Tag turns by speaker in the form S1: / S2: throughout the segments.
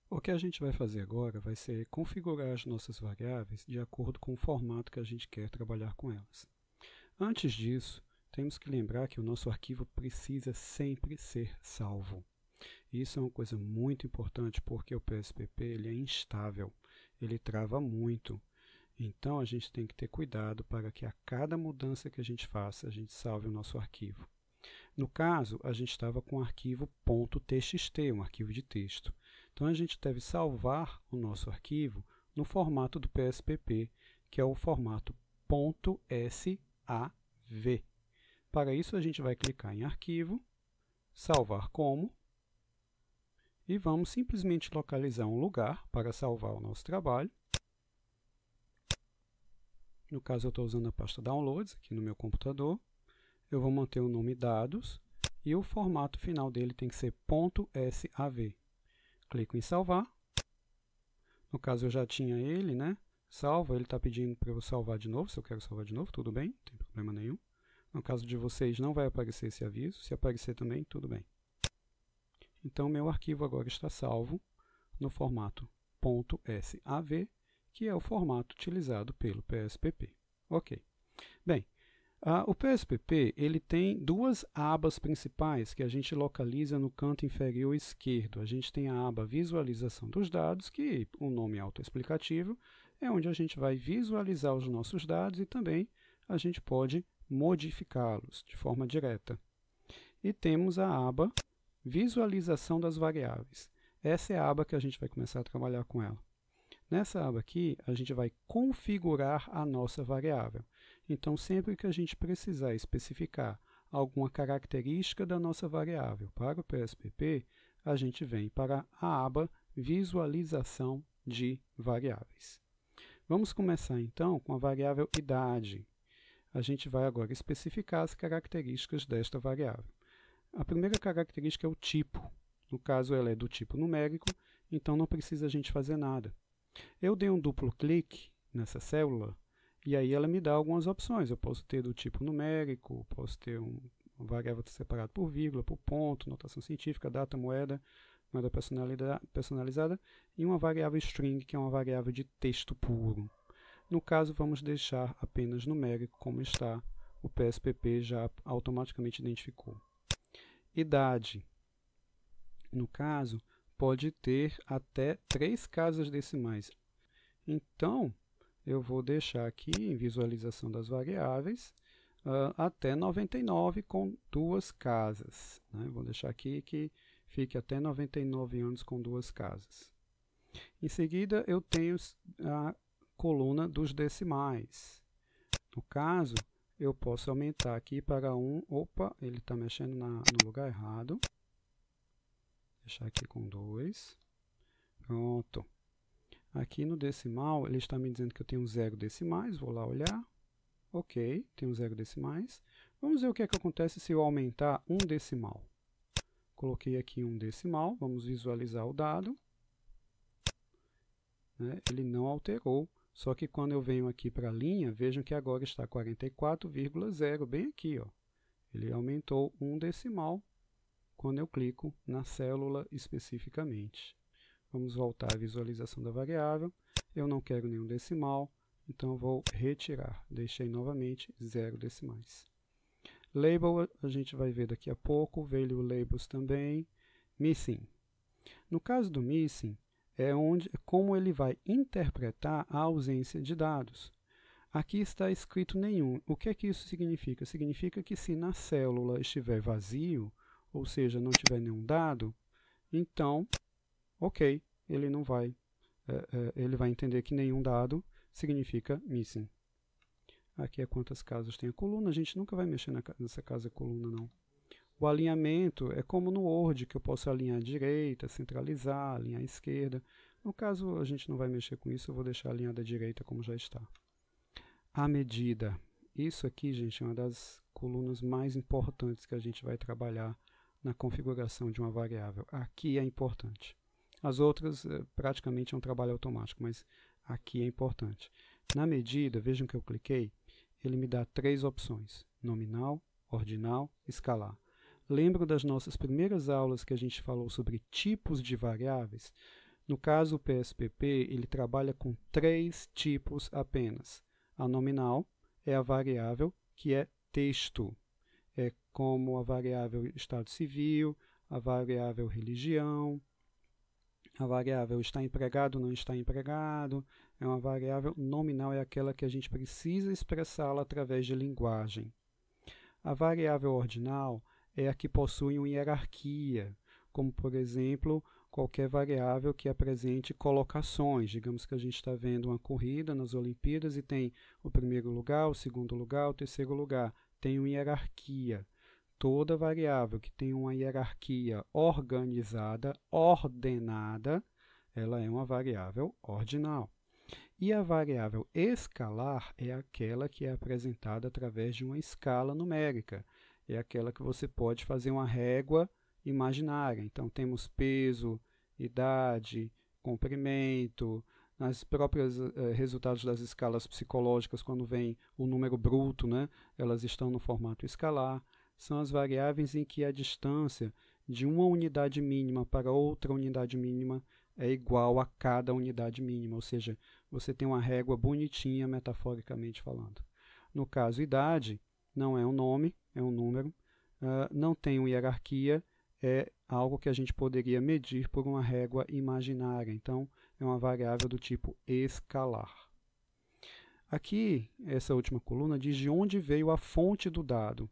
S1: O que a gente vai fazer agora vai ser configurar as nossas variáveis de acordo com o formato que a gente quer trabalhar com elas. Antes disso, temos que lembrar que o nosso arquivo precisa sempre ser salvo. Isso é uma coisa muito importante porque o PSPP ele é instável, ele trava muito. Então a gente tem que ter cuidado para que a cada mudança que a gente faça, a gente salve o nosso arquivo. No caso, a gente estava com o arquivo .txt, um arquivo de texto. Então a gente deve salvar o nosso arquivo no formato do PSPP, que é o formato .sav. Para isso a gente vai clicar em Arquivo, Salvar como, e vamos simplesmente localizar um lugar para salvar o nosso trabalho. No caso eu estou usando a pasta Downloads aqui no meu computador. Eu vou manter o nome dados e o formato final dele tem que ser .sav. Clico em salvar. No caso eu já tinha ele, né? Salva, ele está pedindo para eu salvar de novo. Se eu quero salvar de novo, tudo bem, não tem problema nenhum. No caso de vocês não vai aparecer esse aviso. Se aparecer também, tudo bem. Então meu arquivo agora está salvo no formato .sav, que é o formato utilizado pelo PSPP. Ok. Bem, o PSPP ele tem duas abas principais que a gente localiza no canto inferior esquerdo. A gente tem a aba Visualização dos dados, que o nome é autoexplicativo, é onde a gente vai visualizar os nossos dados e também a gente pode modificá-los de forma direta. E temos a aba Visualização das variáveis. Essa é a aba que a gente vai começar a trabalhar com ela. Nessa aba aqui, a gente vai configurar a nossa variável. Então, sempre que a gente precisar especificar alguma característica da nossa variável para o PSPP, a gente vem para a aba Visualização de variáveis. Vamos começar então com a variável idade. A gente vai agora especificar as características desta variável. A primeira característica é o tipo. No caso, ela é do tipo numérico, então não precisa a gente fazer nada. Eu dei um duplo clique nessa célula e aí ela me dá algumas opções. Eu posso ter do tipo numérico, posso ter uma variável separada por vírgula, por ponto, notação científica, data, moeda personalizada e uma variável string, que é uma variável de texto puro. No caso, vamos deixar apenas numérico, como está, o PSPP já automaticamente identificou. Idade, no caso, pode ter até 3 casas decimais. Então, eu vou deixar aqui em visualização das variáveis até 99 com 2 casas. Né? Vou deixar aqui que fique até 99 anos com 2 casas. Em seguida, eu tenho a coluna dos decimais. No caso, eu posso aumentar aqui para 1. Opa, ele está mexendo no lugar errado. Deixar aqui com 2. Pronto. Aqui no decimal, ele está me dizendo que eu tenho 0 decimais. Vou lá olhar. Ok, tenho 0 decimais. Vamos ver o que é que acontece se eu aumentar um decimal. Coloquei aqui um decimal. Vamos visualizar o dado. Né? Ele não alterou. Só que quando eu venho aqui para a linha, vejam que agora está 44,0, bem aqui. Ó. Ele aumentou um decimal quando eu clico na célula especificamente. Vamos voltar à visualização da variável. Eu não quero nenhum decimal, então eu vou retirar. Deixei novamente 0 decimais. Label a gente vai ver daqui a pouco. Value labels também. Missing. No caso do missing, é como ele vai interpretar a ausência de dados. Aqui está escrito nenhum. O que é que isso significa? Significa que se na célula estiver vazio, ou seja, não tiver nenhum dado, então, ok, ele não vai, ele vai entender que nenhum dado significa missing. Aqui é quantas casas tem a coluna, a gente nunca vai mexer nessa casa coluna, não. O alinhamento é como no Word, que eu posso alinhar à direita, centralizar, alinhar à esquerda. No caso, a gente não vai mexer com isso, eu vou deixar alinhada à direita como já está. A medida. Isso aqui, gente, é uma das colunas mais importantes que a gente vai trabalhar na configuração de uma variável. Aqui é importante. As outras, praticamente é um trabalho automático, mas aqui é importante. Na medida, vejam que eu cliquei, ele me dá 3 opções: nominal, ordinal, escalar. Lembram das nossas primeiras aulas que a gente falou sobre tipos de variáveis? No caso, o PSPP ele trabalha com 3 tipos apenas. A nominal é a variável que é texto, é como a variável estado civil, a variável religião, a variável está empregado ou não está empregado, é uma variável nominal, é aquela que a gente precisa expressá-la através de linguagem. A variável ordinal é a que possui uma hierarquia, como, por exemplo, qualquer variável que apresente colocações. Digamos que a gente está vendo uma corrida nas Olimpíadas e tem o primeiro lugar, o segundo lugar, o terceiro lugar. Tem uma hierarquia. Toda variável que tem uma hierarquia organizada, ordenada, ela é uma variável ordinal. E a variável escalar é aquela que é apresentada através de uma escala numérica. É aquela que você pode fazer uma régua imaginária. Então, temos peso, idade, comprimento, nas próprias resultados das escalas psicológicas, quando vem o número bruto, né, elas estão no formato escalar. São as variáveis em que a distância de uma unidade mínima para outra unidade mínima é igual a cada unidade mínima, ou seja, você tem uma régua bonitinha, metaforicamente falando. No caso, idade não é um nome, é um número, não tem uma hierarquia, é algo que a gente poderia medir por uma régua imaginária, então é uma variável do tipo escalar. Aqui, essa última coluna diz de onde veio a fonte do dado.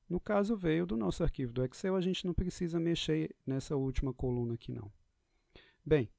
S1: No caso, veio do nosso arquivo do Excel, a gente não precisa mexer nessa última coluna aqui não. Bem,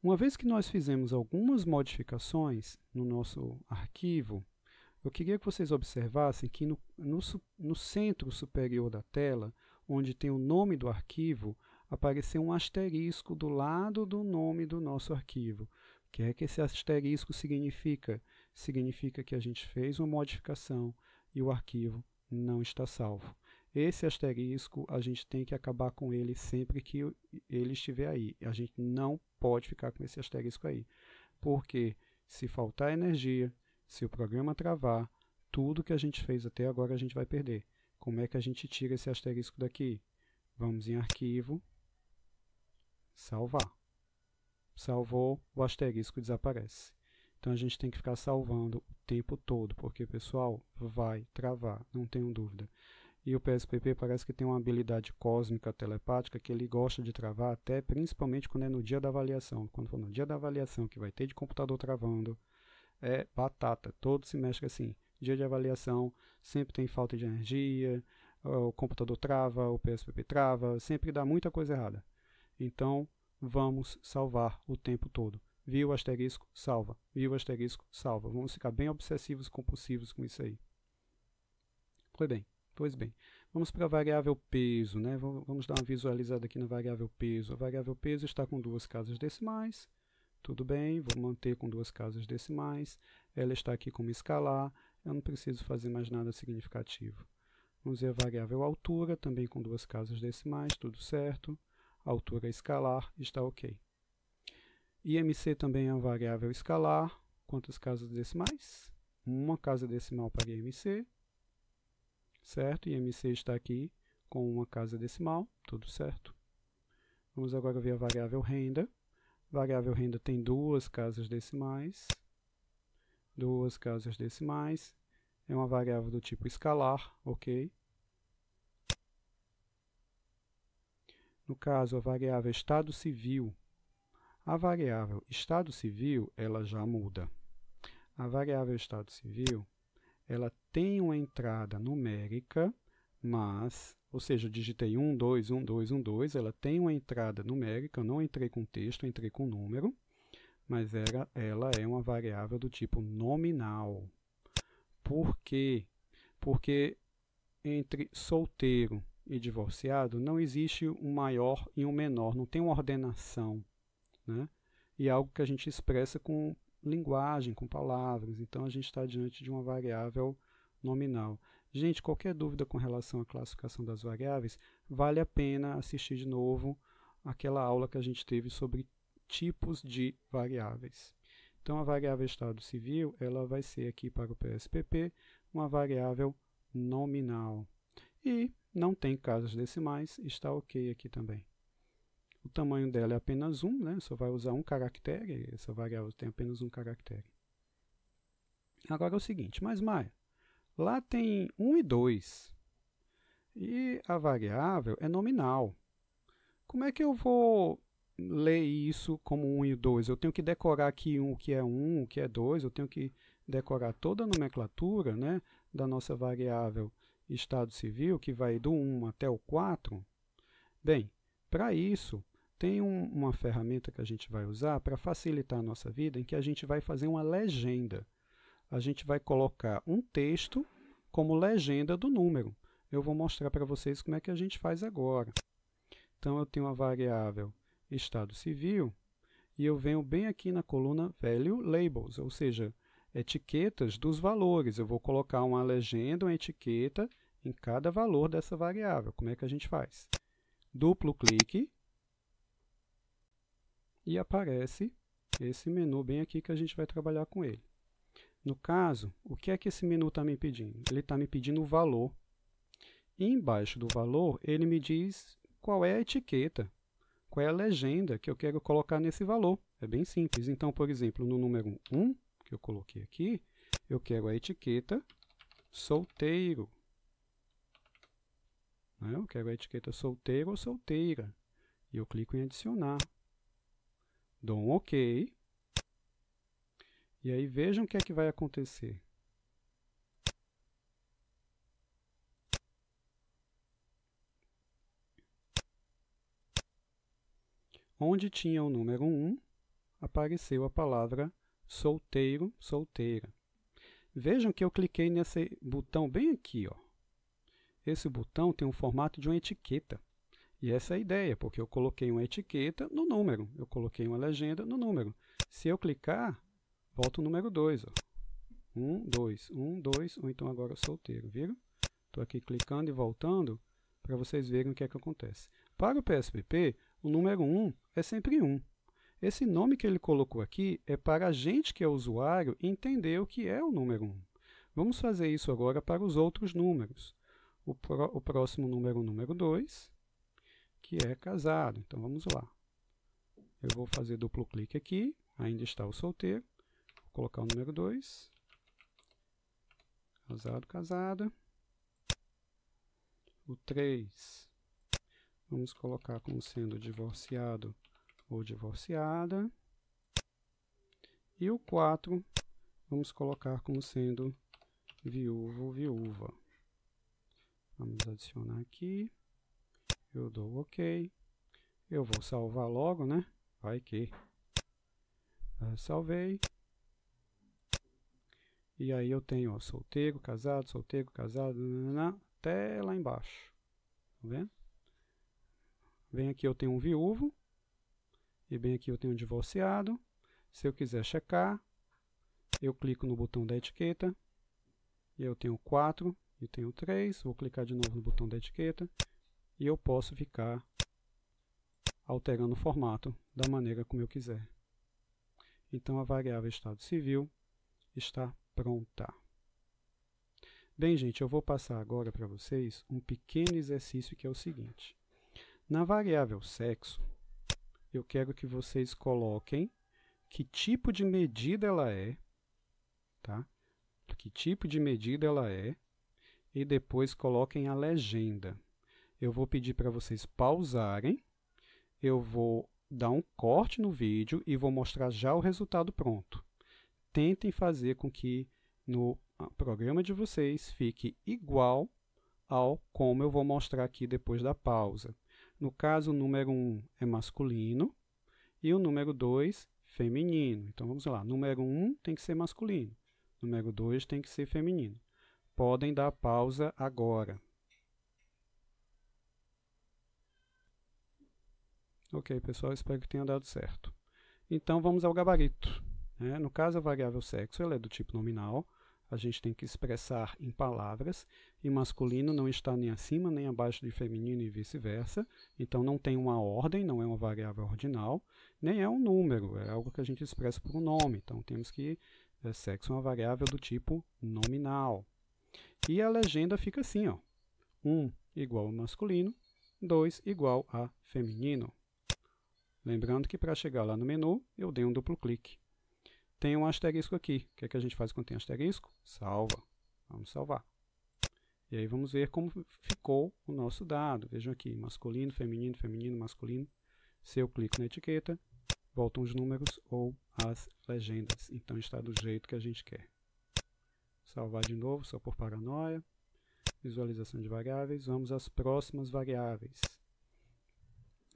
S1: uma vez que nós fizemos algumas modificações no nosso arquivo, eu queria que vocês observassem que no centro superior da tela, onde tem o nome do arquivo, apareceu um asterisco do lado do nome do nosso arquivo. O que é que esse asterisco significa? Significa que a gente fez uma modificação e o arquivo não está salvo. Esse asterisco, a gente tem que acabar com ele sempre que ele estiver aí. A gente não pode ficar com esse asterisco aí, porque se faltar energia, se o programa travar, tudo que a gente fez até agora a gente vai perder. Como é que a gente tira esse asterisco daqui? Vamos em arquivo, salvar. Salvou, o asterisco desaparece. Então a gente tem que ficar salvando o tempo todo, porque, pessoal, vai travar, não tenham dúvida. E o PSPP parece que tem uma habilidade cósmica telepática que ele gosta de travar até, principalmente quando é no dia da avaliação. Quando for no dia da avaliação, que vai ter de computador travando, é batata, todo semestre assim. Dia de avaliação, sempre tem falta de energia, o computador trava, o PSPP trava, sempre dá muita coisa errada. Então, vamos salvar o tempo todo. Viu o asterisco? Salva. Viu o asterisco? Salva. Vamos ficar bem obsessivos, compulsivos com isso aí. Pois bem. Vamos para a variável peso, né? Vamos dar uma visualizada aqui na variável peso. A variável peso está com 2 casas decimais. Tudo bem, vou manter com 2 casas decimais. Ela está aqui como escalar. Eu não preciso fazer mais nada significativo. Vamos ver a variável altura, também com 2 casas decimais, tudo certo. Altura escalar, está ok. IMC também é uma variável escalar. Quantas casas decimais? 1 casa decimal para IMC. Certo? IMC está aqui com 1 casa decimal. Tudo certo. Vamos agora ver a variável renda. A variável renda tem 2 casas decimais. 2 casas decimais. É uma variável do tipo escalar. Ok. No caso, a variável estado civil. A variável estado civil, ela já muda. A variável estado civil, ela tem uma entrada numérica, mas, ou seja, eu digitei 1, 2, 1, 2, 1, 2, ela tem uma entrada numérica, eu não entrei com texto, eu entrei com número, mas ela é uma variável do tipo nominal. Por quê? Porque entre solteiro e divorciado não existe um maior e um menor, não tem uma ordenação. Né? E é algo que a gente expressa com linguagem, com palavras. Então, a gente está diante de uma variável nominal. Gente, qualquer dúvida com relação à classificação das variáveis, vale a pena assistir de novo aquela aula que a gente teve sobre tipos de variáveis. Então, a variável estado civil, ela vai ser aqui para o PSPP uma variável nominal. E não tem casas decimais, está ok aqui também. O tamanho dela é apenas 1, né? Só vai usar um caractere, essa variável tem apenas um caractere. Agora é o seguinte, mas Maia, lá tem 1 e 2, e a variável é nominal. Como é que eu vou ler isso como 1 e 2? Eu tenho que decorar aqui o que é 1, o que é 2, eu tenho que decorar toda a nomenclatura, né, da nossa variável estado civil, que vai do 1 até o 4. Bem, para isso, tem uma ferramenta que a gente vai usar para facilitar a nossa vida, em que a gente vai fazer uma legenda. A gente vai colocar um texto como legenda do número. Eu vou mostrar para vocês como é que a gente faz agora. Então, eu tenho a variável estado civil e eu venho bem aqui na coluna Value Labels, ou seja, etiquetas dos valores. Eu vou colocar uma legenda, uma etiqueta em cada valor dessa variável. Como é que a gente faz? Duplo clique e aparece esse menu bem aqui que a gente vai trabalhar com ele. No caso, o que é que esse menu está me pedindo? Ele está me pedindo o valor. E embaixo do valor, ele me diz qual é a etiqueta, qual é a legenda que eu quero colocar nesse valor. É bem simples. Então, por exemplo, no número 1, que eu coloquei aqui, eu quero a etiqueta solteiro. Eu quero a etiqueta solteiro ou solteira. E eu clico em adicionar. Dou um OK. E aí vejam o que é que vai acontecer. Onde tinha o número 1, apareceu a palavra solteiro, solteira. Vejam que eu cliquei nesse botão bem aqui, ó. Esse botão tem um formato de uma etiqueta. E essa é a ideia, porque eu coloquei uma etiqueta no número. Eu coloquei uma legenda no número. Se eu clicar, volta o número 2. Ó. 1, 2, 1, 2, ou então agora solteiro, viram? Estou aqui clicando e voltando para vocês verem o que é que acontece. Para o PSPP, o número 1 é sempre 1. Esse nome que ele colocou aqui é para a gente que é usuário entender o que é o número 1. Vamos fazer isso agora para os outros números. O próximo número, o número 2, que é casado. Então vamos lá. Eu vou fazer duplo clique aqui, ainda está o solteiro. Vou colocar o número 2. Casado, casada. O 3, vamos colocar como sendo divorciado ou divorciada. E o 4, vamos colocar como sendo viúvo ou viúva. Vamos adicionar aqui. Eu dou OK. Eu vou salvar logo, né? Vai que. Salvei. E aí eu tenho ó, solteiro, casado, até lá embaixo. Tá vendo? Bem aqui eu tenho um viúvo. E bem aqui eu tenho um divorciado. Se eu quiser checar, eu clico no botão da etiqueta. E eu tenho 4 e tenho 3. Vou clicar de novo no botão da etiqueta. E eu posso ficar alterando o formato da maneira como eu quiser. Então a variável estado civil está pronta. Bem, gente, eu vou passar agora para vocês um pequeno exercício que é o seguinte. Na variável sexo, eu quero que vocês coloquem que tipo de medida ela é, tá? Que tipo de medida ela é, e depois coloquem a legenda. Eu vou pedir para vocês pausarem, eu vou dar um corte no vídeo e vou mostrar já o resultado pronto. Tentem fazer com que no programa de vocês fique igual ao como eu vou mostrar aqui depois da pausa. No caso, o número 1 é masculino e o número 2 feminino. Então vamos lá, número 1 tem que ser masculino, número 2 tem que ser feminino. Podem dar pausa agora. Ok, pessoal, espero que tenha dado certo. Então vamos ao gabarito. No caso, a variável sexo ela é do tipo nominal. A gente tem que expressar em palavras, e masculino não está nem acima nem abaixo de feminino e vice-versa. Então não tem uma ordem, não é uma variável ordinal, nem é um número, é algo que a gente expressa por um nome. Então temos que sexo é uma variável do tipo nominal. E a legenda fica assim, ó, 1 igual a masculino, 2 igual a feminino. Lembrando que para chegar lá no menu, eu dei um duplo clique. Tem um asterisco aqui. O que é que a gente faz quando tem asterisco? Salva. Vamos salvar. E aí vamos ver como ficou o nosso dado. Vejam aqui, masculino, feminino, feminino, masculino. Se eu clico na etiqueta, voltam os números ou as legendas. Então está do jeito que a gente quer. Salvar de novo, só por paranoia. Visualização de variáveis. Vamos às próximas variáveis.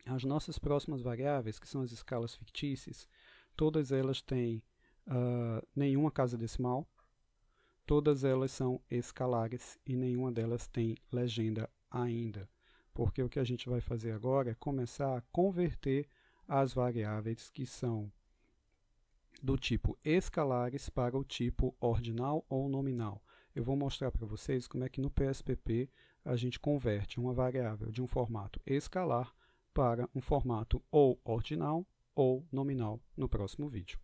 S1: As nossas próximas variáveis, que são as escalas fictícias, todas elas têm nenhuma casa decimal, todas elas são escalares e nenhuma delas tem legenda ainda, porque o que a gente vai fazer agora é começar a converter as variáveis que são do tipo escalares para o tipo ordinal ou nominal. Eu vou mostrar para vocês como é que no PSPP a gente converte uma variável de um formato escalar para um formato ou ordinal ou nominal no próximo vídeo.